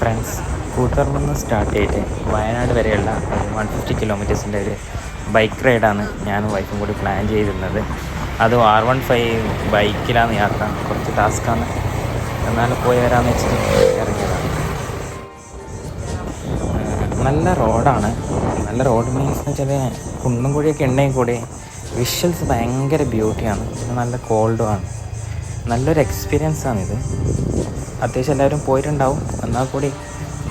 Friends, കൂത്തുപറമ്പിൽ നിന്ന് start ചെയ്തിട്ട് വയനാട് വരെയുള്ള ഒരു 150 കിലോമീറ്റേഴ്സിൻ്റെ ഒരു ബൈക്ക് റൈഡാണ് ഞാനും വൈഫും കൂടി പ്ലാൻ ചെയ്തിരുന്നത്. അത് R15 ബൈക്കിലാണ് യാത്ര. കുറച്ച് ടാസ്ക്കാണ്, എന്നാലും പോയി വരാമെന്ന് വെച്ചിട്ട് ഇറങ്ങിയതാണ്. നല്ല റോഡാണ്. നല്ല റോഡ് മീൻസ് എന്ന് വെച്ചാൽ കുന്നും കൂടിയൊക്കെ ഉണ്ടെങ്കിൽ കൂടി വിഷ്വൽസ് ഭയങ്കര ബ്യൂട്ടിയാണ്. പിന്നെ നല്ല കോൾഡുമാണ്. നല്ലൊരു എക്സ്പീരിയൻസാണിത്. അത്യാവശ്യം എല്ലാവരും പോയിട്ടുണ്ടാവും. എന്നാൽ കൂടി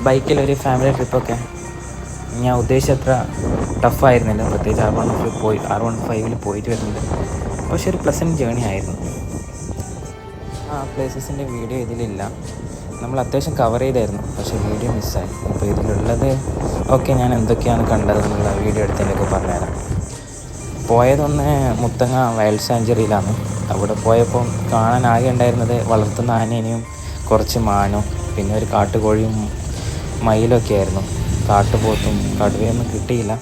ബൈക്കിലൊരു ഫാമിലി ട്രിപ്പൊക്കെ ഞാൻ ഉദ്ദേശിച്ചത്ര ടഫായിരുന്നില്ല. പ്രത്യേകിച്ച് R15 പോയിട്ട് വരുന്നത്. പക്ഷെ ഒരു പ്ലസൻറ്റ് ജേണി ആയിരുന്നു. ആ പ്ലേസസിൻ്റെ വീഡിയോ ഇതിലില്ല. നമ്മൾ അത്യാവശ്യം കവർ ചെയ്തായിരുന്നു, പക്ഷേ വീഡിയോ മിസ്സായി. അപ്പോൾ ഇതിലുള്ളത് ഞാൻ എന്തൊക്കെയാണ് കണ്ടതെന്നുള്ള വീഡിയോ എടുത്തതിൻ്റെയൊക്കെ പറഞ്ഞുതരാം. പോയതൊന്ന് മുത്തങ്ങ വൈൽഡ് സാഞ്ചുറിയിലാണ്. അവിടെ പോയപ്പോൾ കാണാൻ ആകെ ഉണ്ടായിരുന്നത് വളർത്തുന്ന ആനേനെയും കുറച്ച് മാനും പിന്നെ ഒരു കാട്ടുകോഴിയും മയിലൊക്കെ ആയിരുന്നു. കാട്ടുപോത്തും കടുവയൊന്നും കിട്ടിയില്ല.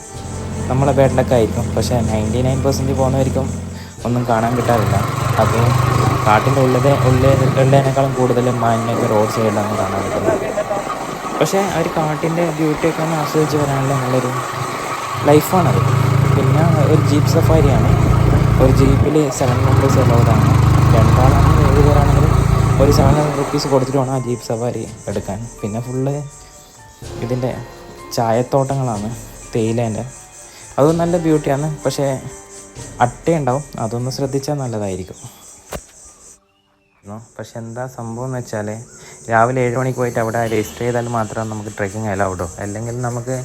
നമ്മളെ ബേട്ടിലൊക്കെ ആയിരിക്കും. പക്ഷേ 99% പോകുന്നവർക്കും ഒന്നും കാണാൻ കിട്ടാറില്ല. അത് കാട്ടിൻ്റെ ഉള്ളതിനേക്കാളും കൂടുതൽ മാനിനെയൊക്കെ റോഡ് സൈഡിലാണ് കാണാൻ കിട്ടുന്നത്. പക്ഷേ അവർ കാട്ടിൻ്റെ ബ്യൂട്ടിയൊക്കെ ഒന്ന് ആസ്വദിച്ച് വരാനുള്ള നല്ലൊരു ലൈഫാണത്. പിന്നെ ഒരു ജീപ്പ് സഫാരിയാണ്. ഒരു ജീപ്പിൽ 7 members അലൗഡാണ്. 2 ആളാണെങ്കിൽ 7 പേരാണെങ്കിലും ഒരു 700 rupees കൊടുത്തിട്ട് വേണം ആ ജീപ്പ് സഫാരി എടുക്കാൻ. പിന്നെ ഫുള്ള് ഇതിൻ്റെ ചായത്തോട്ടങ്ങളാണ്, തേയിലേൻ്റെ. അതും നല്ല ബ്യൂട്ടിയാണ്. പക്ഷേ അട്ടയുണ്ടാവും, അതൊന്ന് ശ്രദ്ധിച്ചാൽ നല്ലതായിരിക്കും. പക്ഷെ എന്താ സംഭവം എന്ന് വെച്ചാൽ രാവിലെ 7 മണിക്ക് പോയിട്ട് അവിടെ രജിസ്റ്റർ ചെയ്താൽ മാത്രമേ നമുക്ക് ട്രെക്കിംഗ് അലൗഡോ. അല്ലെങ്കിൽ നമുക്ക്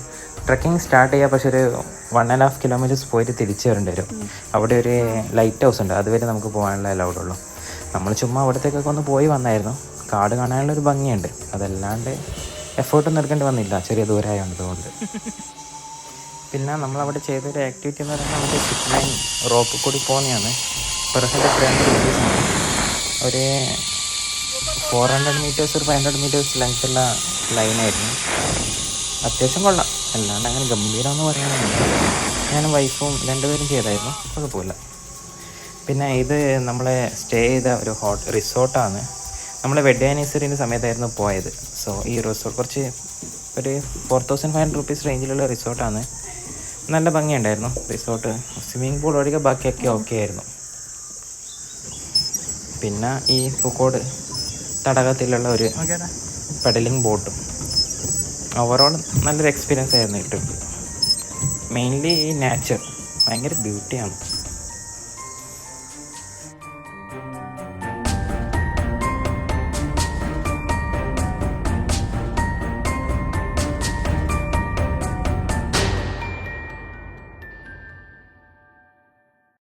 ട്രെക്കിംഗ് സ്റ്റാർട്ട് ചെയ്യാം, പക്ഷെ ഒരു 1.5 kilometers പോയിട്ട് തിരിച്ചു വരേണ്ടി വരും. അവിടെ ഒരു ലൈറ്റ് ഹൗസ് ഉണ്ട്, അതുവരെ നമുക്ക് പോകാനുള്ള അലൗഡുള്ളൂ. നമ്മൾ ചുമ്മാ അവിടത്തേക്കൊക്കെ ഒന്ന് പോയി വന്നായിരുന്നു. കാട് കാണാനുള്ളൊരു ഭംഗിയുണ്ട്. അതല്ലാണ്ട് എഫേർട്ടൊന്നും എടുക്കേണ്ടി വന്നില്ല, ചെറിയ ദൂരമായതുകൊണ്ട്. പിന്നെ നമ്മളവിടെ ചെയ്തൊരു ആക്ടിവിറ്റി എന്ന് പറയുന്നത് നമുക്ക് സിപ്പ് ലൈൻ റോപ്പ് കൂടി പോകുന്നതാണ്. പെർ ഹെഡ് 300 rupees ആണ്. ഒരു 400 meters ഒരു 500 meters ലെങ്ത്തുള്ള ലൈനായിരുന്നു. അത്യാവശ്യം കൊള്ളാം, അല്ലാണ്ട് അങ്ങനെ ഗംഭീരമെന്ന് പറയാനൊന്നുമില്ല. ഞാനും വൈഫും 2 പേരും ചെയ്തായിരുന്നു, കുഴപ്പമില്ല. പിന്നെ ഇത് നമ്മളെ സ്റ്റേ ചെയ്ത ഒരു റിസോർട്ടാണ്. നമ്മളെ വെഡ്ഡിങ് ആനിവേഴ്സറിൻ്റെ സമയത്തായിരുന്നു പോയത്. സോ ഈ റിസോർട്ട് കുറച്ച് ഒരു 4500 rupees റേഞ്ചിലുള്ള റിസോർട്ടാണ്. നല്ല ഭംഗിയുണ്ടായിരുന്നു റിസോർട്ട്. സ്വിമ്മിംഗ് പൂൾ ഒഴികെ ബാക്കിയൊക്കെ ഓക്കെ ആയിരുന്നു. പിന്നെ ഈ പൂക്കോട് തടാകത്തിലുള്ള ഒരു പെഡലിംഗ് ബോട്ടും. ഓവറോൾ നല്ലൊരു എക്സ്പീരിയൻസ് ആയിരുന്നു ഈ ട്രിപ്പ്. മെയിൻലി ഈ നേച്ചർ ഭയങ്കര ബ്യൂട്ടിയാണ്.